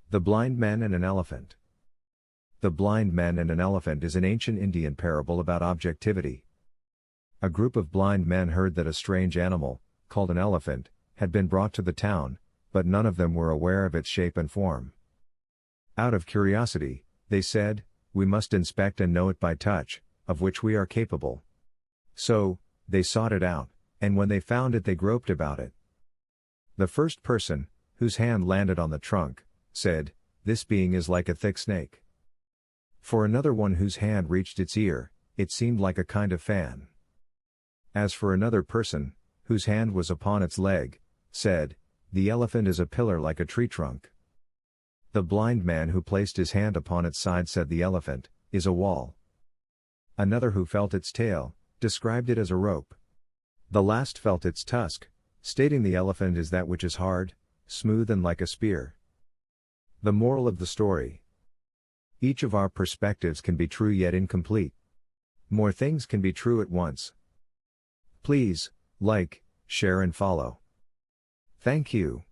The Blind Men and an Elephant. The Blind Men and an Elephant is an ancient Indian parable about objectivity. A group of blind men heard that a strange animal, called an elephant, had been brought to the town, but none of them were aware of its shape and form. Out of curiosity, they said, "We must inspect and know it by touch, of which we are capable." So, they sought it out, and when they found it they groped about it. The first person, whose hand landed on the trunk, said, "This being is like a thick snake." For another one whose hand reached its ear, it seemed like a kind of fan. As for another person, whose hand was upon its leg, said, "The elephant is a pillar like a tree trunk." The blind man who placed his hand upon its side said the elephant is a wall. Another who felt its tail, described it as a rope. The last felt its tusk, stating the elephant is that which is hard, smooth and like a spear. The moral of the story: each of our perspectives can be true yet incomplete. More things can be true at once. Please, like, share and follow. Thank you.